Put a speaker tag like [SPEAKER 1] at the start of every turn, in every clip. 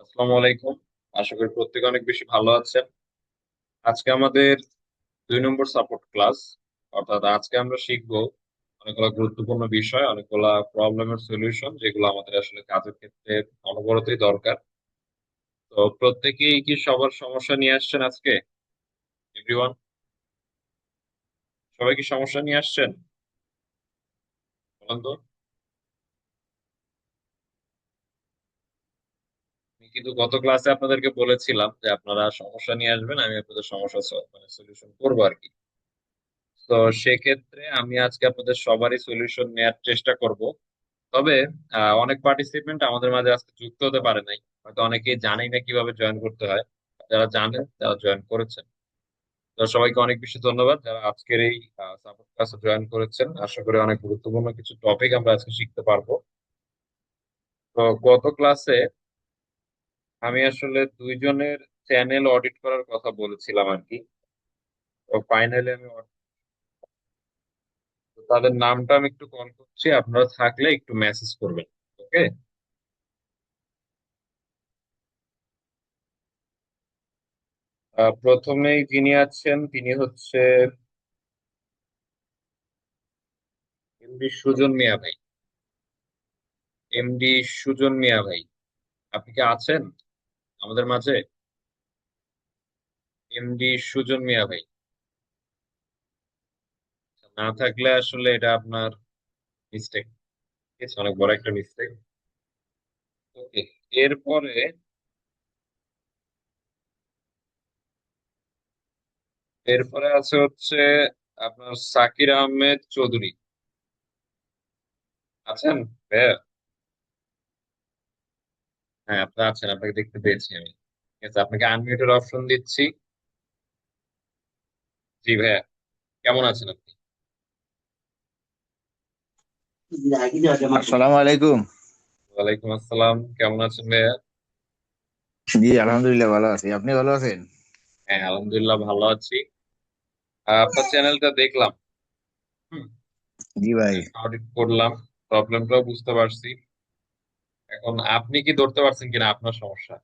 [SPEAKER 1] আসসালামু আলাইকুম। আশা করি প্রত্যেকে অনেক বেশি ভালো আছেন। আজকে আমাদের 2 নম্বর সাপোর্ট ক্লাস। অর্থাৎ আজকে আমরা শিখবো অনেকগুলো গুরুত্বপূর্ণ বিষয়, অনেকগুলা প্রবলেমের সলিউশন, যেগুলো আমাদের আসলে কাজের ক্ষেত্রে অনবরতই দরকার। তো প্রত্যেকেই কি সবার সমস্যা নিয়ে আসছেন আজকে? এভরিওয়ান, সবাই কি সমস্যা নিয়ে আসছেন? বলেন তো। আমি কিন্তু গত ক্লাসে আপনাদেরকে বলেছিলাম যে আপনারা সমস্যা নিয়ে আসবেন, আমি আপনাদের সমস্যা সলিউশন করবো আর কি। তো সেক্ষেত্রে আমি আজকে আপনাদের সবারই সলিউশন নেওয়ার চেষ্টা করব। তবে অনেক পার্টিসিপেন্ট আমাদের মাঝে আজকে যুক্ত হতে পারে নাই, হয়তো অনেকেই জানেই না কিভাবে জয়েন করতে হয়। যারা জানেন তারা জয়েন করেছেন। তো সবাইকে অনেক বেশি ধন্যবাদ যারা আজকের এই সাপোর্ট ক্লাসে জয়েন করেছেন। আশা করি অনেক গুরুত্বপূর্ণ কিছু টপিক আমরা আজকে শিখতে পারবো। তো গত ক্লাসে আমি আসলে দুইজনের চ্যানেল অডিট করার কথা বলেছিলাম আর কি। তো ফাইনালি তো তাদের নামটা আমি একটু কল করছি, আপনারা থাকলে একটু মেসেজ করবেন। ওকে। প্রথমেই যিনি আছেন তিনি হচ্ছে এমডি সুজন মিয়া ভাই। এমডি সুজন মিয়া ভাই, আপনি কি আছেন আমাদের মাঝে? এমডি সুজন মিয়া ভাই না থাকলে আসলে এটা আপনার মিস্টেক, ঠিক আছে, অনেক বড় একটা মিস্টেক। ওকে। এরপরে এরপরে আছে হচ্ছে আপনার সাকির আহমেদ চৌধুরী। আছেন ভাইয়া? হ্যাঁ, আপনি আছেন, আপনাকে দেখতে পেয়েছি আমি। ঠিক আছে, আপনাকে আনমিউটের অপশন দিচ্ছি। জি ভাইয়া, কেমন আছেন আপনি?
[SPEAKER 2] আসসালামু আলাইকুম।
[SPEAKER 1] ওয়ালাইকুম আসসালাম, কেমন আছেন ভাইয়া?
[SPEAKER 2] জি, আলহামদুলিল্লাহ ভালো আছি। আপনি ভালো আছেন?
[SPEAKER 1] হ্যাঁ, আলহামদুলিল্লাহ ভালো আছি। আপনার চ্যানেলটা দেখলাম। হুম।
[SPEAKER 2] জি ভাই।
[SPEAKER 1] অডিট করলাম, প্রবলেমটাও বুঝতে পারছি। এখন আপনি কি ধরতে পারছেন কিনা আপনার সমস্যা?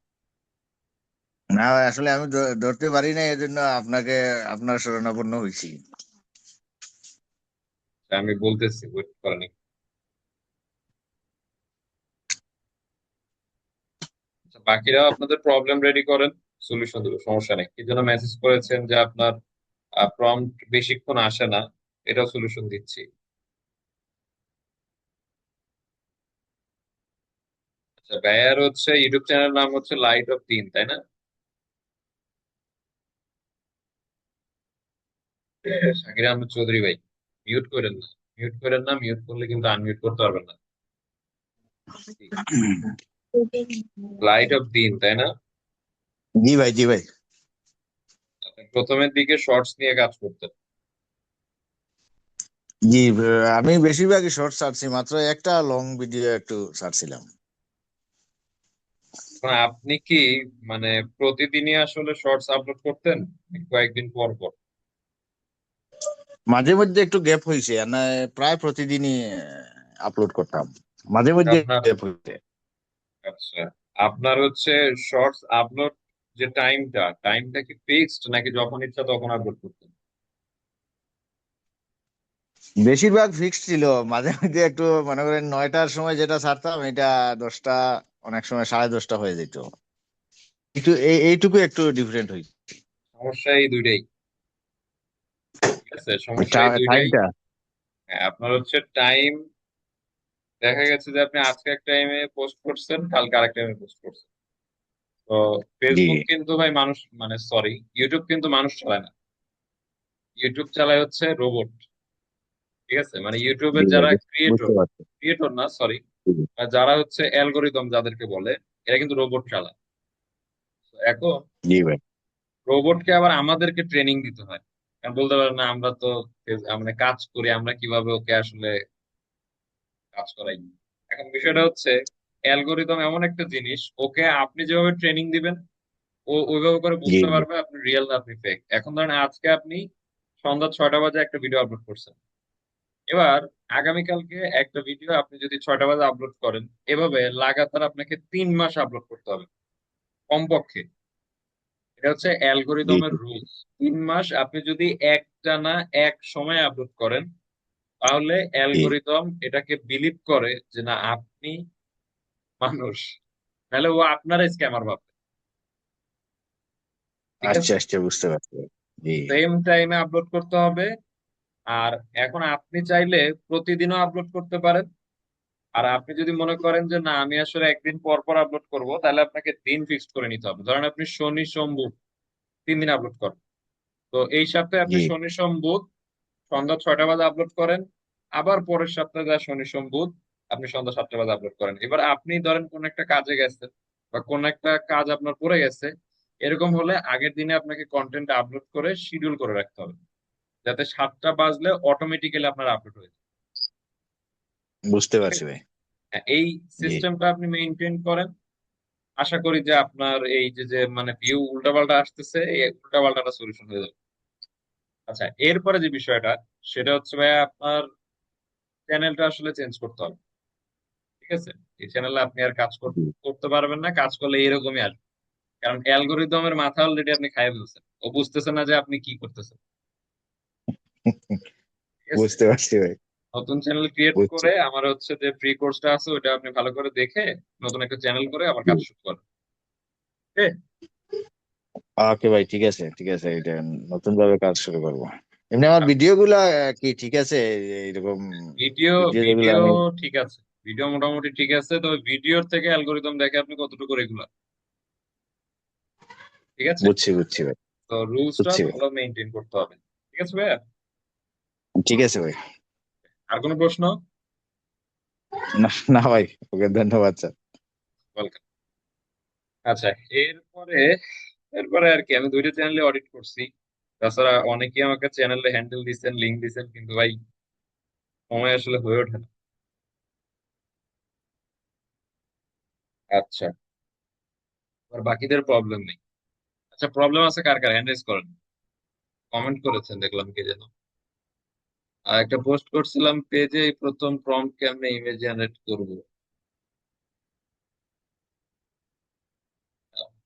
[SPEAKER 2] না ভাই, আসলে আমি ধরতে পারি না, এজন্য আপনার শরণাপন্ন হয়েছি।
[SPEAKER 1] আমি বলতেছি, ওয়েট করেন একটু। আচ্ছা, বাকিরাও আপনাদের প্রবলেম রেডি করেন, সলিউশন দেবো, সমস্যা নেই। কি জন্য মেসেজ করেছেন যে আপনার প্রম্পট বেশিক্ষণ আসে না, এটাও সলিউশন দিচ্ছি। আচ্ছা, ভাইয়ার হচ্ছে ইউটিউব চ্যানেল নাম হচ্ছে লাইট অফ দিন, তাই না? শাকির আহমেদ চৌধুরী ভাই, মিউট করেন না, মিউট করেন না, মিউট করলে কিন্তু আনমিউট করতে পারবেন না। লাইট অফ দিন, তাই না?
[SPEAKER 2] জি ভাই, জি ভাই।
[SPEAKER 1] আপনি প্রথমের দিকে শর্টস নিয়ে কাজ করতেন।
[SPEAKER 2] জি, আমি বেশিরভাগই শর্ট ছাড়ছি, মাত্র একটা লং ভিডিও একটু ছাড়ছিলাম।
[SPEAKER 1] এখন আপনি কি মানে প্রতিদিনই আসলে শর্টস আপলোড করতেন কয়েকদিন পর পর?
[SPEAKER 2] মাঝে মধ্যে একটু গ্যাপ হয়েছে, আর না প্রায় প্রতিদিনই আপলোড করতাম। মাঝে মধ্যে
[SPEAKER 1] আপনার
[SPEAKER 2] গ্যাপ হয়েছে।
[SPEAKER 1] আচ্ছা, আপনার হচ্ছে শর্টস আপলোড যে টাইমটা কি ফিক্সড নাকি যখন ইচ্ছা তখন আপলোড করতেন?
[SPEAKER 2] বেশিরভাগ ফিক্সড ছিল, মাঝে মধ্যে একটু মনে করেন 9টার সময় যেটা ছাড়তাম, এটা 10টা, অনেক সময় 10:30 হয়ে যেত। একটু এইটুকু একটু ডিফারেন্ট হয়েছে।
[SPEAKER 1] সমস্যা এই দুইটাই, ঠিক আছে, সমস্যা এই দুইটাই।
[SPEAKER 2] টাইমটা।
[SPEAKER 1] হ্যাঁ, আপনার হচ্ছে টাইম, দেখা গেছে যে আপনি আজকে এক টাইমে পোস্ট করছেন, কালকে আরেক টাইমে পোস্ট করছেন। তো
[SPEAKER 2] জি,
[SPEAKER 1] ফেসবুক কিন্তু ভাই মানুষ, মানে সরি, ইউটিউব কিন্তু মানুষ চালায় না, ইউটিউব চালায় হচ্ছে রোবট। ঠিক আছে, মানে
[SPEAKER 2] জি
[SPEAKER 1] ইউটিউবের
[SPEAKER 2] ভাই,
[SPEAKER 1] যারা ক্রিয়েটর,
[SPEAKER 2] বুঝতে পারছি।
[SPEAKER 1] ক্রিয়েটর না সরি, যারা হচ্ছে অ্যালগোরিদম যাদেরকে বলে, এরা কিন্তু রোবট চালায়। তো এখন
[SPEAKER 2] জি ভাই।
[SPEAKER 1] রোবটকে আবার আমাদেরকে ট্রেনিং দিতে হয়। কারণ বলতে পারেন না, আমরা তো মানে কাজ করি, আমরা কিভাবে ওকে আসলে কাজ করাই। এখন বিষয়টা হচ্ছে অ্যালগোরিদম এমন একটা জিনিস, ওকে আপনি যেভাবে ট্রেনিং দিবেন ও ওইভাবে করে
[SPEAKER 2] জি
[SPEAKER 1] বুঝতে
[SPEAKER 2] জি।
[SPEAKER 1] পারবে আপনি রিয়েল না আপনি ফেক। এখন ধরেন আজকে আপনি সন্ধ্যা 6টা বাজে একটা ভিডিও আপলোড করছেন, এবার আগামীকালকে একটা ভিডিও আপনি যদি 6টা বাজে আপলোড করেন, এভাবে লাগাতার আপনাকে 3 মাস আপলোড করতে হবে। কমপক্ষে। এটা হচ্ছে
[SPEAKER 2] জি
[SPEAKER 1] অ্যালগোরিদমের
[SPEAKER 2] জি
[SPEAKER 1] রুলস। 3 মাস আপনি যদি একটানা এক সময় আপলোড করেন, তাহলে
[SPEAKER 2] জি।
[SPEAKER 1] অ্যালগোরিদম এটাকে বিলিভ করে যে না আপনি মানুষ, নাহলে ও আপনার স্ক্যামার ভাববে। ঠিক
[SPEAKER 2] আচ্ছা
[SPEAKER 1] আছে,
[SPEAKER 2] আচ্ছা, বুঝতে পারছি। জি
[SPEAKER 1] সেম টাইমে আপলোড করতে হবে। আর এখন আপনি চাইলে প্রতিদিনও আপলোড করতে পারেন। আর আপনি যদি মনে করেন যে না আমি আসলে একদিন পর পর আপলোড করব, তাহলে আপনাকে দিন ফিক্সড করে নিতে হবে। ধরেন আপনি শনি সোম বুধ 3 দিন আপলোড করেন, তো এই সপ্তাহে আপনি
[SPEAKER 2] জি।
[SPEAKER 1] শনি সোম বুধ সন্ধ্যা 6টা বাজে আপলোড করেন। আবার পরের সপ্তাহে যা শনি সোম বুধ আপনি সন্ধ্যা 7টা বাজে আপলোড করেন। এবার আপনি ধরেন কোন একটা কাজে গেছেন বা কোন একটা কাজ আপনার পড়ে গেছে, এরকম হলে আগের দিনে আপনাকে কন্টেন্ট আপলোড করে শিডিউল করে রাখতে হবে, যাতে 7টা বাজলে অটোমেটিক্যালি আপনার আপলোড হয়ে যায়।
[SPEAKER 2] বুঝতে
[SPEAKER 1] ঠিক
[SPEAKER 2] পারছি
[SPEAKER 1] আছে?
[SPEAKER 2] ভাই।
[SPEAKER 1] হ্যাঁ, এই
[SPEAKER 2] জি।
[SPEAKER 1] সিস্টেমটা আপনি মেনটেন করেন। আশা করি যে আপনার এই যে যে মানে ভিউ উল্টাপাল্টা আসতেছে, এই উল্টাপাল্টাটা সলিউশন হয়ে যাবে। আচ্ছা, এরপরে যে বিষয়টা, সেটা হচ্ছে ভাই আপনার চ্যানেলটা আসলে চেঞ্জ করতে হবে। ঠিক আছে, এই চ্যানেলে আপনি আর কাজ
[SPEAKER 2] জি।
[SPEAKER 1] করতে পারবেন না, কাজ করলে এরকমই আসবে। কারণ অ্যালগোরিদমের মাথা অলরেডি আপনি খাইয়ে ফেলছেন, ও বুঝতেছে না যে আপনি কি করতেছেন। ঠিক আছে,
[SPEAKER 2] বুঝতে পারছি ভাই।
[SPEAKER 1] নতুন চ্যানেল ক্রিয়েট
[SPEAKER 2] বুঝছি।
[SPEAKER 1] করে আমার হচ্ছে যে ফ্রি কোর্সটা আছে ওটা আপনি ভালো করে দেখে নতুন একটা চ্যানেল করে আবার
[SPEAKER 2] জি।
[SPEAKER 1] কাজ শুরু করেন। ঠিক আছে?
[SPEAKER 2] ওকে ভাই, ঠিক আছে ঠিক আছে, এটা নতুন ভাবে কাজ শুরু করবো। এমনি আমার ভিডিও গুলা কি ঠিক আছে? এইরকম
[SPEAKER 1] ভিডিও
[SPEAKER 2] ভিডিও যেগুলো
[SPEAKER 1] ভিডিও
[SPEAKER 2] আমি।
[SPEAKER 1] ঠিক আছে, ভিডিও মোটামুটি ঠিক আছে, তবে ভিডিওর থেকে অ্যালগোরিদম দেখে আপনি কতটুকু রেগুলার। ঠিক আছে,
[SPEAKER 2] বুঝছি বুঝছি ভাই।
[SPEAKER 1] তো রুলসটা
[SPEAKER 2] বুঝছি ভাই।
[SPEAKER 1] ভালো মেনটেন করতে হবে। ঠিক আছে ভাইয়া,
[SPEAKER 2] ঠিক আছে ভাই।
[SPEAKER 1] আর কোনো প্রশ্ন?
[SPEAKER 2] না না ভাই, ওকে ধন্যবাদ স্যার।
[SPEAKER 1] ওয়েলকাম। আচ্ছা, এরপরে এরপরে আর কি আমি 2টা চ্যানেলে অডিট করছি। তাছাড়া অনেকেই আমাকে চ্যানেলে হ্যান্ডেল দিচ্ছেন, লিঙ্ক দিচ্ছেন, কিন্তু ভাই সময় আসলে হয়ে ওঠে না। আচ্ছা, আর বাকিদের প্রবলেম নেই। আচ্ছা, প্রবলেম আছে কার কার, হ্যান্ড রেজ করেন। কমেন্ট করেছেন দেখলাম কে যেন। আর একটা পোস্ট করছিলাম পেজে, এই প্রথম প্রম্পট কেমনে ইমেজ জেনারেট করব।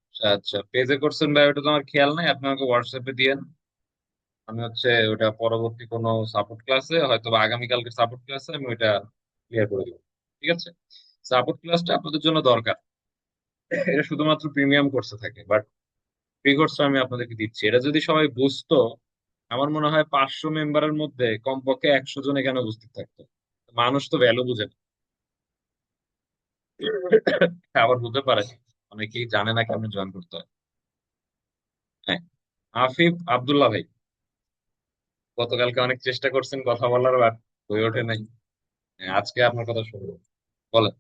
[SPEAKER 1] আচ্ছা আচ্ছা, পেজে করছেন ভাই, ওটা তো আমার খেয়াল নাই, আপনি আমাকে হোয়াটসঅ্যাপে দিয়েন। আমি হচ্ছে ওটা পরবর্তী কোনো সাপোর্ট ক্লাসে, হয়তো বা আগামীকালকে সাপোর্ট ক্লাসে আমি ওইটা ক্লিয়ার করে দেবো। ঠিক আছে, সাপোর্ট ক্লাসটা আপনাদের জন্য দরকার। এটা শুধুমাত্র প্রিমিয়াম কোর্সে থাকে, বাট ফ্রি কোর্সটা আমি আপনাদেরকে দিচ্ছি। এটা যদি সবাই বুঝতো, আমার মনে হয় 500 মেম্বারের মধ্যে কমপক্ষে 100 জন এখানে উপস্থিত থাকতো। মানুষ তো ভ্যালু বুঝে না, আবার বুঝতে পারে অনেকেই জানে না কেমন জয়েন করতে হয়। হ্যাঁ, আফিফ আব্দুল্লাহ ভাই, গতকালকে অনেক চেষ্টা করছেন কথা বলার, বাট হয়ে ওঠে নাই। হ্যাঁ, আজকে আপনার কথা শুনবো, বলেন।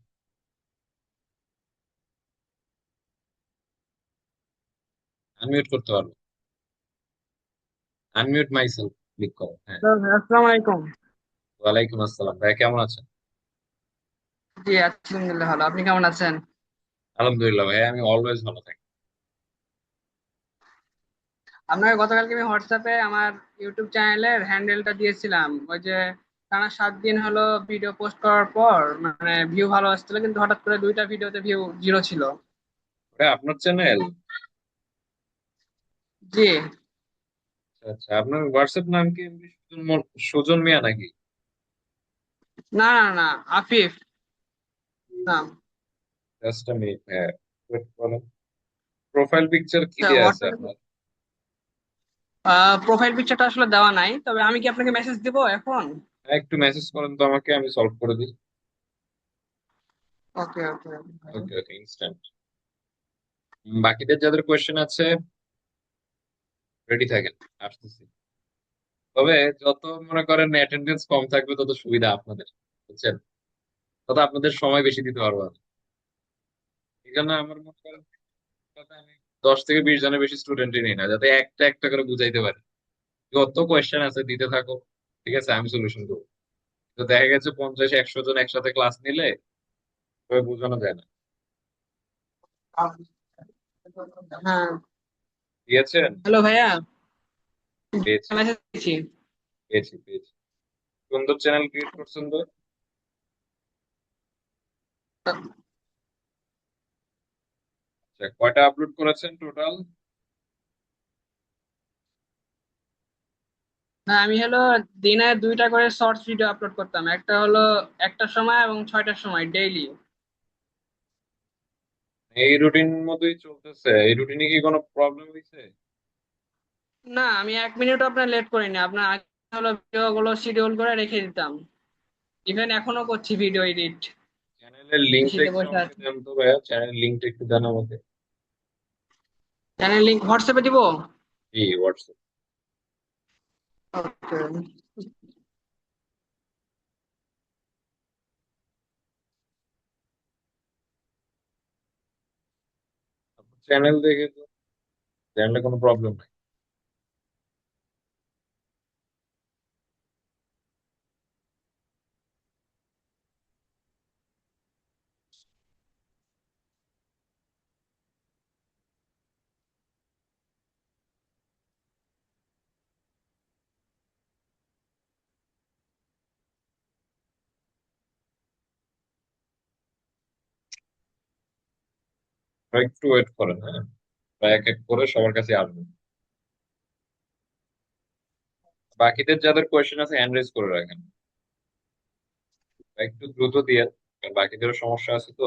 [SPEAKER 1] আনমিউট করতে পারবো, আনমিউট মাইসেলফ ক্লিক করো, হ্যাঁ।
[SPEAKER 3] আসসালামু আলাইকুম।
[SPEAKER 1] ওয়ালাইকুম আসসালাম ভাই, কেমন আছেন?
[SPEAKER 3] জি আলহামদুলিল্লাহ ভালো, আপনি কেমন আছেন?
[SPEAKER 1] আলহামদুলিল্লাহ ভাই, আমি অলওয়েজ ভালো থাকি।
[SPEAKER 3] আপনাকে গতকালকে আমি হোয়াটসঅ্যাপে আমার ইউটিউব চ্যানেলের হ্যান্ডেলটা দিয়েছিলাম। ওই যে টানা 7 দিন হলো ভিডিও পোস্ট করার পর মানে ভিউ ভালো আসছিল, কিন্তু হঠাৎ করে 2টা ভিডিওতে ভিউ 0 ছিল।
[SPEAKER 1] ওটা আপনার চ্যানেল?
[SPEAKER 3] জি।
[SPEAKER 1] আচ্ছা, আপনার হোয়াটসঅ্যাপ নাম কি এমনি সুজন মিয়া নাকি?
[SPEAKER 3] না না না, আফিফ নাম।
[SPEAKER 1] জাস্ট আ মিনিট, হ্যাঁ, wait করুন। প্রোফাইল পিকচার কি
[SPEAKER 3] আচ্ছা,
[SPEAKER 1] দেয়া আছে
[SPEAKER 3] হোয়াটসঅ্যাপে
[SPEAKER 1] আপনার?
[SPEAKER 3] প্রোফাইল পিকচারটা আসলে দেওয়া নাই, তবে আমি কি আপনাকে মেসেজ দিব এখন?
[SPEAKER 1] হ্যাঁ, একটু মেসেজ করেন তো আমাকে, আমি সলভ করে দিই।
[SPEAKER 3] ওকে ওকে।
[SPEAKER 1] ওকে ওকে, ইনস্ট্যান্ট। বাকিদের যাদের কোয়েশ্চেন আছে রেডি থাকেন, আসতেছি। তবে যত মনে করেন অ্যাটেন্ডেন্স কম থাকবে তত সুবিধা আপনাদের, বুঝছেন, তত আপনাদের সময় বেশি দিতে পারবো আমি। এই জন্য আমার মনে করেন কথা, আমি 10 থেকে 20 জনের বেশি স্টুডেন্টই নিই না, যাতে একটা একটা করে বুঝাইতে পারি। যত কোয়েশ্চেন আছে দিতে থাকো, ঠিক আছে, আমি সলিউশন দেবো। তো দেখা গেছে 50-100 জন একসাথে ক্লাস নিলে তবে বোঝানো যায় না।
[SPEAKER 3] হ্যাঁ।
[SPEAKER 1] দিয়েছেন?
[SPEAKER 3] হ্যালো ভাইয়া,
[SPEAKER 1] পেয়েছি
[SPEAKER 3] মেসেজ দিচ্ছি।
[SPEAKER 1] পেয়েছি পেয়েছি। সুন্দর চ্যানেল ক্রিয়েট করছেন তো। আচ্ছা, কয়টা আপলোড করেছেন টোটাল?
[SPEAKER 3] না, আমি হলো দিনে দুইটা করে শর্টস ভিডিও আপলোড করতাম, একটা হলো 1টার সময় এবং 6টার সময় ডেইলি।
[SPEAKER 1] এই রুটিন মতোই চলতেছে? এই রুটিনে কি কোনো প্রবলেম হয়েছে?
[SPEAKER 3] না, আমি 1 মিনিট আপনার লেট করিনি। আপনার আগে হলো ভিডিও গুলো শিডিউল করে রেখে দিতাম, ইভেন এখনো করছি ভিডিও এডিট।
[SPEAKER 1] চ্যানেলের লিঙ্কটা
[SPEAKER 3] শীতে
[SPEAKER 1] একটু
[SPEAKER 3] বসে
[SPEAKER 1] আমাকে
[SPEAKER 3] আছি।
[SPEAKER 1] দেন তো ভাইয়া, চ্যানেলের লিঙ্কটা একটু দেন আমাকে।
[SPEAKER 3] চ্যানেল লিংক হোয়াটসঅ্যাপে দিব।
[SPEAKER 1] জি, হোয়াটসঅ্যাপ।
[SPEAKER 3] ওকে।
[SPEAKER 1] চ্যানেল দেখে তো, চ্যানেলে কোনো প্রবলেম নাই। আর একটু ওয়েট করেন, হ্যাঁ, বা এক এক করে সবার কাছে আসবেন। বাকিদের যাদের কোয়েশ্চেন আছে হ্যান্ড রেজ করে রাখেন, বা একটু দ্রুত দিয়ে, কারণ বাকিদেরও সমস্যা আছে তো।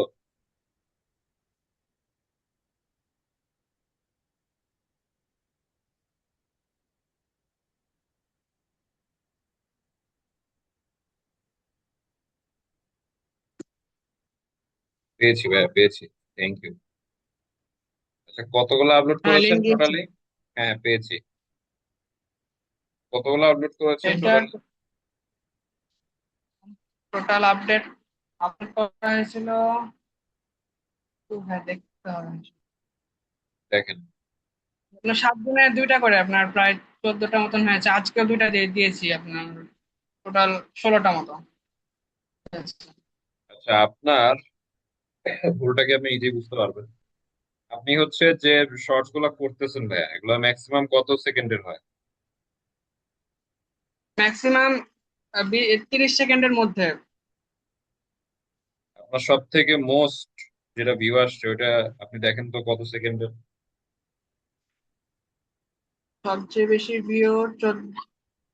[SPEAKER 1] পেয়েছি ভাইয়া, পেয়েছি। Thank you. আচ্ছা, কতগুলো আপলোড
[SPEAKER 3] হ্যাঁ,
[SPEAKER 1] করেছেন
[SPEAKER 3] লিংক দিচ্ছি।
[SPEAKER 1] টোটালি? হ্যাঁ, পেয়েছি। কতগুলো আপলোড করেছেন
[SPEAKER 3] এটা
[SPEAKER 1] টোটালি?
[SPEAKER 3] টোটাল আপডেট আপলোড করা হয়েছিল, তো ভাই দেখতে হবে।
[SPEAKER 1] দেখেন।
[SPEAKER 3] আপনার 7 দিনে দুইটা করে আপনার প্রায় 14টা মতন হয়েছে। আজকেও দুইটা দিয়ে দিয়েছি আপনার, টোটাল 16টা মতো।
[SPEAKER 1] আচ্ছা, আপনার ভুলটা কি আপনি নিজেই বুঝতে পারবেন। আপনি হচ্ছে যে শর্টস গুলা করতেছেন ভাইয়া, এগুলো ম্যাক্সিমাম কত সেকেন্ডের হয়?
[SPEAKER 3] ম্যাক্সিমাম 30 সেকেন্ডের মধ্যে।
[SPEAKER 1] আপনার সব থেকে মোস্ট যেটা ভিউ আসছে ওটা আপনি দেখেন তো কত সেকেন্ডের।
[SPEAKER 3] সবচেয়ে বেশি ভিউ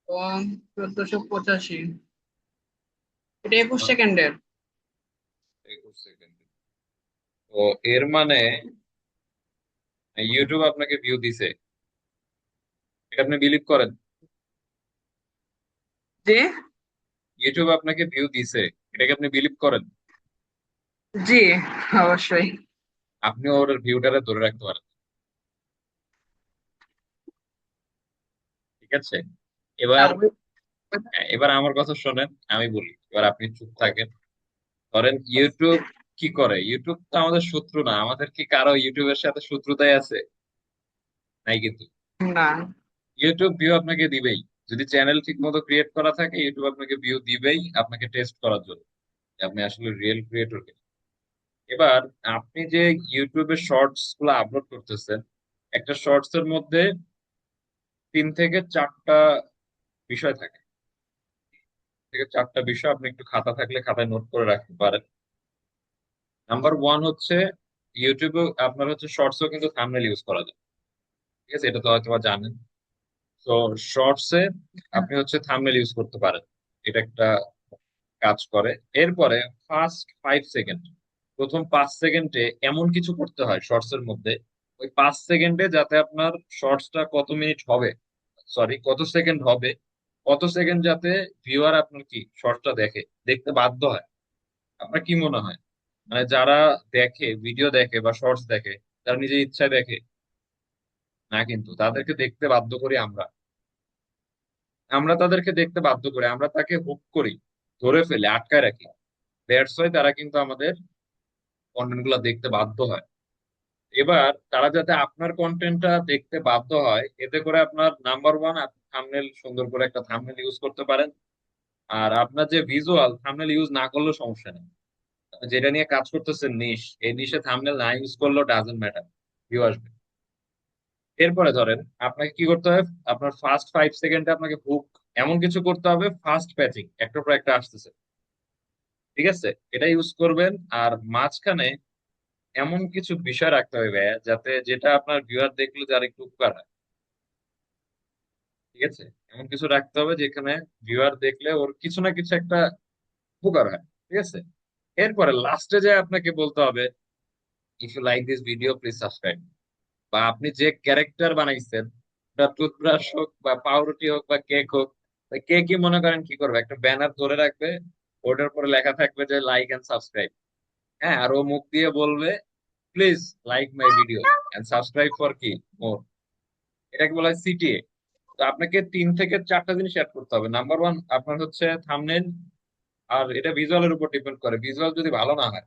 [SPEAKER 3] 1485, এটা 21 সেকেন্ডের।
[SPEAKER 1] 21 সেকেন্ড। তো এর মানে ইউটিউব আপনাকে ভিউ দিছে, এটা আপনি বিলিভ করেন?
[SPEAKER 3] জি।
[SPEAKER 1] ইউটিউব আপনাকে ভিউ দিছে, এটাকে আপনি বিলিভ করেন?
[SPEAKER 3] জি, অবশ্যই।
[SPEAKER 1] আপনি ওর ভিউটারে ধরে রাখতে পারেন, ঠিক আছে? এবার, এবার আমার কথা শোনেন, আমি বলি, এবার আপনি চুপ থাকেন। ধরেন ইউটিউব কি করে, ইউটিউব তো আমাদের শত্রু না, আমাদের কি কারো ইউটিউবের সাথে শত্রুতাই আছে? নাই কিন্তু।
[SPEAKER 3] না।
[SPEAKER 1] ইউটিউব ভিউ আপনাকে দিবেই, যদি চ্যানেল ঠিক মতো ক্রিয়েট করা থাকে ইউটিউব আপনাকে ভিউ দিবেই, আপনাকে টেস্ট করার জন্য যে আপনি আসলে রিয়েল ক্রিয়েটর কিনা। এবার আপনি যে ইউটিউবে শর্টস গুলো আপলোড করতেছেন, একটা শর্টস এর মধ্যে 3 থেকে 4টা বিষয় থাকে। 3 থেকে 4টা বিষয় আপনি একটু খাতা থাকলে খাতায় নোট করে রাখতে পারেন। নাম্বার ওয়ান হচ্ছে, ইউটিউবে আপনার হচ্ছে শর্টসও কিন্তু থাম্বনেল ইউজ করা যায়, ঠিক আছে? এটা তো হয়তো বা জানেন। তো শর্টসে আপনি হচ্ছে থাম্বনেল ইউজ করতে পারেন, এটা একটা কাজ করে। এরপরে ফার্স্ট 5 সেকেন্ড, প্রথম 5 সেকেন্ডে এমন কিছু করতে হয় শর্টস এর মধ্যে, ওই 5 সেকেন্ডে যাতে আপনার শর্টসটা কত মিনিট হবে, সরি কত সেকেন্ড হবে, কত সেকেন্ড যাতে ভিউয়ার আপনার কি শর্টসটা দেখে, দেখতে বাধ্য হয়। আপনার কি মনে হয়, মানে যারা দেখে, ভিডিও দেখে বা শর্টস দেখে, তারা নিজের ইচ্ছায় দেখে না, কিন্তু তাদেরকে দেখতে বাধ্য করি আমরা। আমরা তাদেরকে দেখতে বাধ্য করি, আমরা তাকে হুক করি, ধরে ফেলে আটকায় রাখি। দ্যাটস ওয়াই তারা কিন্তু আমাদের কন্টেন্ট গুলা দেখতে বাধ্য হয়। এবার তারা যাতে আপনার কন্টেন্টটা দেখতে বাধ্য হয়, এতে করে আপনার নাম্বার ওয়ান, আপনি থাম্বনেল, সুন্দর করে একটা থাম্বনেল ইউজ করতে পারেন। আর আপনার যে ভিজুয়াল, থাম্বনেল ইউজ না করলেও সমস্যা নেই। আপনি যেটা নিয়ে কাজ করতেছেন নিশ, এই নিশে থাম্বনেল না ইউজ করলেও ডাজেন্ট ম্যাটার, ভিউ আসবে। এরপরে ধরেন আপনাকে কি করতে হবে, আপনার ফার্স্ট 5 সেকেন্ডে আপনাকে হুক এমন কিছু করতে হবে, ফাস্ট প্যাচিং একটার পর একটা আসতেছে, ঠিক আছে? এটা ইউজ করবেন। আর মাঝখানে এমন কিছু বিষয় রাখতে হবে ভাইয়া, যাতে যেটা আপনার ভিউয়ার দেখলে যার একটু উপকার হয়। ঠিক আছে, এমন কিছু রাখতে হবে যেখানে ভিউয়ার দেখলে ওর কিছু না কিছু একটা উপকার হয়। ঠিক আছে, এরপরে লাস্টে যে আপনাকে বলতে হবে, if you like this video please subscribe. বা আপনি যে ক্যারেক্টার বানাইছেন, ওটা টুথব্রাশ হোক বা পাউরুটি হোক বা কেক হোক, কেকই মনে করেন কি করবে, একটা ব্যানার ধরে রাখবে, ওটার পরে লেখা থাকবে যে লাইক এন্ড সাবস্ক্রাইব। হ্যাঁ, আর ও মুখ দিয়ে বলবে please like my video and subscribe for কি মোর। এটাকে বলা হয় সিটিএ। তো আপনাকে 3 থেকে 4টা জিনিস অ্যাড করতে হবে। নাম্বার ওয়ান, আপনার হচ্ছে থাম্বনেল। আর এটা ভিজুয়ালের উপর ডিপেন্ড করে, ভিজুয়াল যদি ভালো না হয়,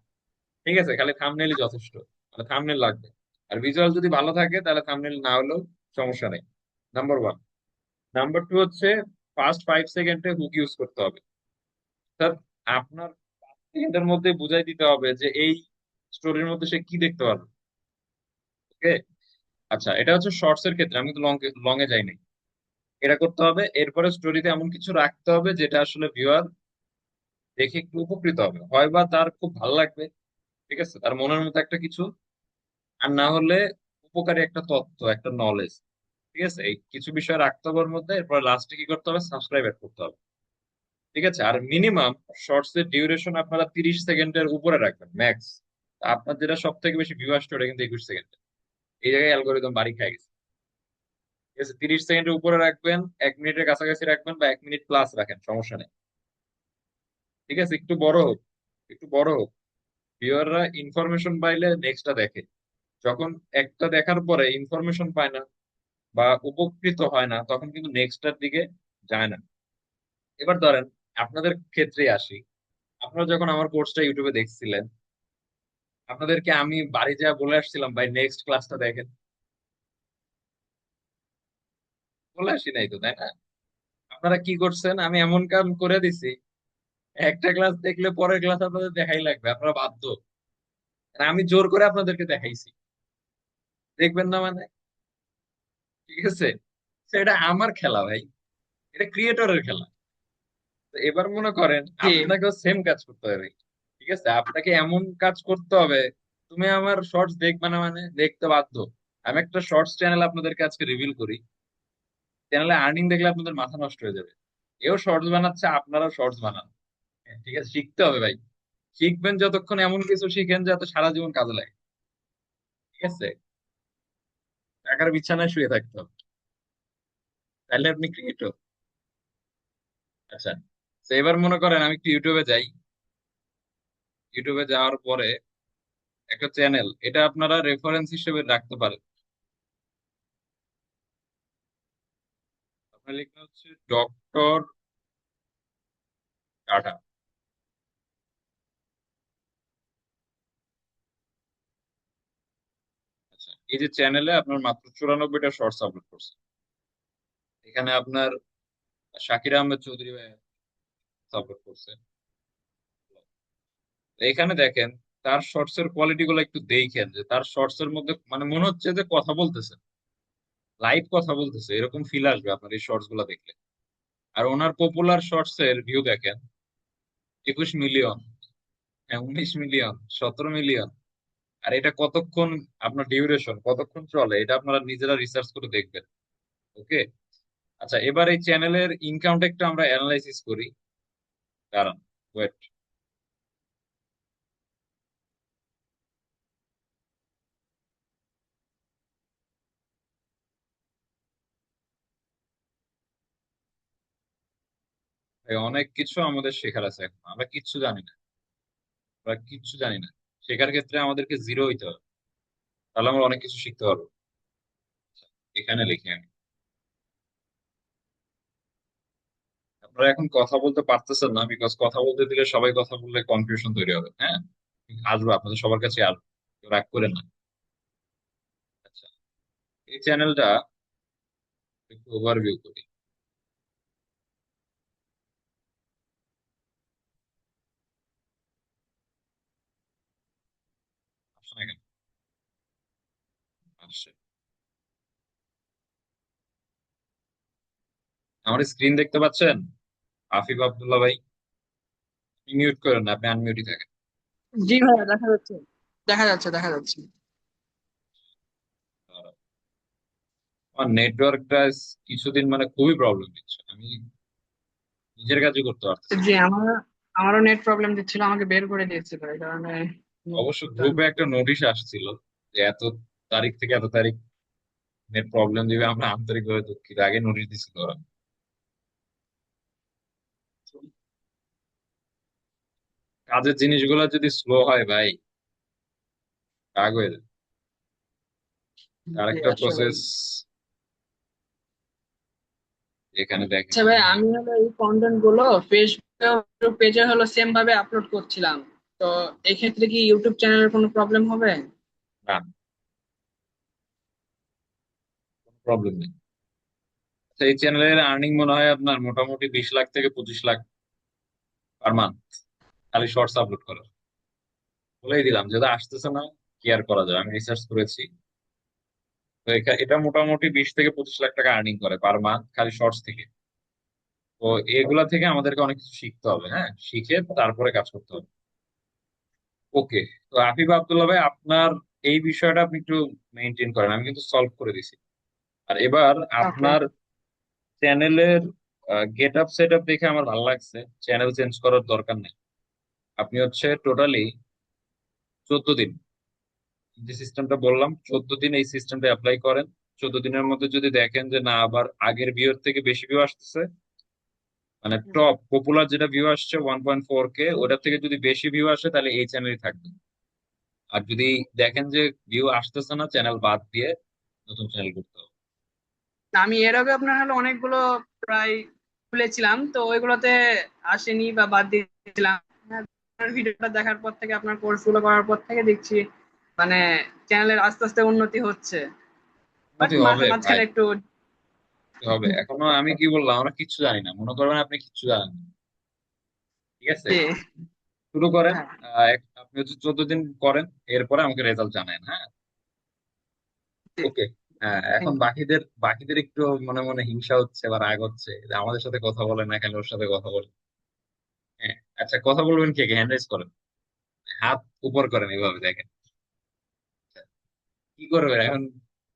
[SPEAKER 1] ঠিক আছে, খালি থাম্বনেলই যথেষ্ট, মানে থাম্বনেল লাগবে। আর ভিজুয়াল যদি ভালো থাকে তাহলে থাম্বনেল না হলেও সমস্যা নেই। Number one. নাম্বার টু হচ্ছে ফার্স্ট 5 সেকেন্ডে হুক ইউজ করতে হবে। অর্থাৎ আপনার 5 সেকেন্ডের মধ্যে বুঝাই দিতে হবে যে এই স্টোরির মধ্যে সে কি দেখতে পারবে। ওকে। আচ্ছা, এটা হচ্ছে শর্টস এর ক্ষেত্রে, আমি তো লং লং এ যাই নাই। এটা করতে হবে, এরপরে স্টোরিতে এমন কিছু রাখতে হবে যেটা আসলে ভিউয়ার দেখে একটু উপকৃত হবে, হয় বা তার খুব ভালো লাগবে, ঠিক আছে, তার মনের মতো একটা কিছু, আর না হলে উপকারী একটা তথ্য, একটা নলেজ। ঠিক আছে, এই কিছু বিষয় রাখতে হবে ওর মধ্যে, এরপর লাস্টে কি করতে হবে, সাবস্ক্রাইব করতে হবে। ঠিক আছে, আর মিনিমাম শর্টস এর ডিউরেশন আপনারা 30 সেকেন্ডের উপরে রাখবেন ম্যাক্স। আপনার যেটা সব থেকে বেশি ভিউ আসছে ওটা কিন্তু 21 সেকেন্ড। এই জায়গায় অ্যালগোরিদম বাড়ি খাই গেছে। ঠিক আছে, 30 সেকেন্ডের উপরে রাখবেন, 1 মিনিটের কাছাকাছি রাখবেন, বা 1 মিনিট প্লাস রাখেন, সমস্যা নেই। ঠিক আছে, একটু বড় হোক, একটু বড় হোক। ভিউয়াররা ইনফরমেশন পাইলে নেক্সটটা দেখে। যখন একটা দেখার পরে ইনফরমেশন পায় না বা উপকৃত হয় না, তখন কিন্তু নেক্সটটার দিকে যায় না। এবার ধরেন আপনাদের ক্ষেত্রে আসি, আপনারা যখন আমার কোর্সটা ইউটিউবে দেখছিলেন, আপনাদেরকে আমি বাড়ি যা বলে আসছিলাম ভাই নেক্সট ক্লাসটা দেখেন? বলে আসি নাই তো, তাই না? আপনারা কি করছেন, আমি এমন কাম করে দিছি, একটা ক্লাস দেখলে পরের ক্লাস আপনাদের দেখাই লাগবে, আপনারা বাধ্য। আর আমি জোর করে আপনাদেরকে দেখাইছি, দেখবেন না মানে? ঠিক আছে, তো এটা আমার খেলা ভাই, এটা ক্রিয়েটরের খেলা। তো এবার মনে করেন
[SPEAKER 3] জি।
[SPEAKER 1] আপনাকেও সেম কাজ করতে হবে। ঠিক আছে, আপনাকে এমন কাজ করতে হবে, তুমি আমার শর্টস দেখবে না মানে দেখতে বাধ্য। আমি একটা শর্টস চ্যানেল আপনাদেরকে আজকে রিভিল করি, চ্যানেলে আর্নিং দেখলে আপনাদের মাথা নষ্ট হয়ে যাবে। এও শর্টস বানাচ্ছে, আপনারাও শর্টস বানান। হ্যাঁ, ঠিক আছে, শিখতে হবে ভাই। শিখবেন যতক্ষণ এমন কিছু শিখেন যাতে সারা জীবন কাজে লাগে। ঠিক আছে, টাকার বিছানায় শুয়ে থাকতে হবে, তাহলে আপনি ক্রিয়েটর। আচ্ছা, তো এবার মনে করেন আমি একটু ইউটিউবে যাই। ইউটিউবে যাওয়ার পরে একটা চ্যানেল, এটা আপনারা রেফারেন্স হিসেবে রাখতে পারেন। আপনার লেখা হচ্ছে ডক্টর টাটা। আচ্ছা, এই যে চ্যানেলে আপনার মাত্র 94টা শর্টস আপলোড করছে। এখানে আপনার শাকির আহমেদ চৌধুরী ভাই সাপোর্ট করছে। তো এখানে দেখেন তার শর্টস এর কোয়ালিটি গুলো একটু দেখেন, যে তার শর্টস এর মধ্যে মানে মনে হচ্ছে যে কথা বলতেছে, লাইভ কথা বলতেছে, এরকম ফিল আসবে আপনার এই শর্টস গুলা দেখলে। আর ওনার পপুলার শর্টস এর ভিউ দেখেন, 21 মিলিয়ন, 19 মিলিয়ন, 17 মিলিয়ন। আর এটা কতক্ষণ, আপনার ডিউরেশন কতক্ষণ চলে, এটা আপনারা নিজেরা রিসার্চ করে দেখবেন। ওকে। আচ্ছা, এবার এই চ্যানেলের ইনকামটা একটু আমরা অ্যানালাইসিস করি। কারণ ওয়েট, অনেক কিছু আমাদের শেখার আছে, এখন আমরা কিচ্ছু জানি না। আমরা কিচ্ছু জানি না, শেখার ক্ষেত্রে আমাদেরকে জিরো হইতে হবে, তাহলে আমরা অনেক কিছু শিখতে পারবো। এখানে লিখি আমি, আপনারা এখন কথা বলতে পারতেছেন না, বিকজ কথা বলতে দিলে সবাই কথা বললে কনফিউশন তৈরি হবে। হ্যাঁ, আসবো আপনাদের সবার কাছে, আসবো, কেউ রাগ করেন না। আচ্ছা, এই চ্যানেলটা একটু ওভারভিউ করি। আসছে না কেন? আসছে। আমার স্ক্রিন দেখতে পাচ্ছেন? আফিফ আব্দুল্লাহ ভাই, মিউট করেন না, আপনি আনমিউটই থাকেন।
[SPEAKER 3] জি ভাইয়া, দেখা যাচ্ছে। দেখা যাচ্ছে, দেখা যাচ্ছে।
[SPEAKER 1] আমার নেটওয়ার্কটা কিছুদিন মানে খুবই প্রবলেম দিচ্ছে, আমি নিজের কাজই করতে পারতেছি না।
[SPEAKER 3] জি, আমারও নেট প্রবলেম দিচ্ছিল, আমাকে বের করে দিয়েছিল এই কারণে।
[SPEAKER 1] অবশ্য গ্রুপে একটা নোটিশ আসছিল যে এত তারিখ থেকে এত তারিখ নেট প্রবলেম দিবে, আমরা আন্তরিকভাবে দুঃখিত, আগে নোটিশ দিছিল ওরা। কাজের জিনিসগুলো যদি স্লো হয় ভাই, রাগ হয়ে যায়।
[SPEAKER 3] জি,
[SPEAKER 1] আরেকটা
[SPEAKER 3] আসলে।
[SPEAKER 1] প্রসেস এখানে দেখেন।
[SPEAKER 3] আচ্ছা ভাই, আমি হলো এই কন্টেন্ট গুলো ফেসবুক পেজে হলো সেম ভাবে আপলোড করছিলাম। তো এক্ষেত্রে কি ইউটিউব চ্যানেলের কোনো প্রবলেম হবে?
[SPEAKER 1] না, কোনো প্রবলেম নেই। আচ্ছা, এই চ্যানেলের আর্নিং মনে হয় আপনার মোটামুটি 20 লাখ থেকে 25 লাখ পার মান্থ, খালি শর্টস আপলোড করা। বলেই দিলাম যদি আসতেছে না, কি আর করা যাবে, আমি রিসার্চ করেছি। তো এটা মোটামুটি 20 থেকে 25 লাখ টাকা আর্নিং করে পার মান্থ খালি শর্টস থেকে। তো এগুলা থেকে আমাদেরকে অনেক কিছু শিখতে হবে, হ্যাঁ, শিখে তারপরে কাজ করতে হবে। ওকে। তো আফিফ আব্দুল্লাহ ভাই, আপনার এই বিষয়টা আপনি একটু মেনটেন করেন, আমি কিন্তু সলভ করে দিছি। আর এবার
[SPEAKER 3] ওকে।
[SPEAKER 1] আপনার চ্যানেলের গেট আপ সেট আপ দেখে আমার ভালো লাগছে, চ্যানেল চেঞ্জ করার দরকার নেই। আপনি হচ্ছে টোটালি 14 দিন, যে সিস্টেমটা বললাম 14 দিন এই সিস্টেমটা অ্যাপ্লাই করেন। 14 দিনের মধ্যে যদি দেখেন যে না, আবার আগের ভিউর থেকে বেশি ভিউ আসতেছে, মানে টপ পপুলার যেটা ভিউ আসছে 1.4K, ওটার থেকে যদি বেশি ভিউ আসে তাহলে এই চ্যানেলই থাকবে। আর যদি দেখেন যে ভিউ আসতেছে না, চ্যানেল বাদ দিয়ে নতুন চ্যানেল করতে হবে।
[SPEAKER 3] আমি এর আগে আপনার হলো অনেকগুলো প্রায় খুলেছিলাম, তো ওইগুলোতে আসেনি বা বাদ দিয়েছিলাম। আপনার ভিডিওটা দেখার পর থেকে, আপনার কোর্স গুলো করার পর থেকে দেখছি মানে চ্যানেলের আস্তে আস্তে উন্নতি হচ্ছে। বাট
[SPEAKER 1] উন্নতি হবে ভাই,
[SPEAKER 3] মাঝখানে একটু।
[SPEAKER 1] উন্নতি হবে। এখনো আমি কি বললাম, আমরা কিচ্ছু জানি না, মনে করবেন আপনি কিচ্ছু জানেন না। ঠিক আছে,
[SPEAKER 3] জি।
[SPEAKER 1] শুরু করেন।
[SPEAKER 3] হ্যাঁ।
[SPEAKER 1] আপনি হচ্ছে 14 দিন করেন, এরপরে আমাকে রেজাল্ট জানান, হ্যাঁ।
[SPEAKER 3] জি।
[SPEAKER 1] ওকে। হ্যাঁ, এখন বাকিদের বাকিদের একটু মনে মনে হিংসা হচ্ছে বা রাগ হচ্ছে যে আমাদের সাথে কথা বলে না, কেন ওর সাথে কথা বলে। হ্যাঁ, আচ্ছা, কথা বলবেন, কে কে হ্যান্ড রাইজ করেন, হাত উপর করেন, এভাবে দেখেন। আচ্ছা, কি করবেন এখন,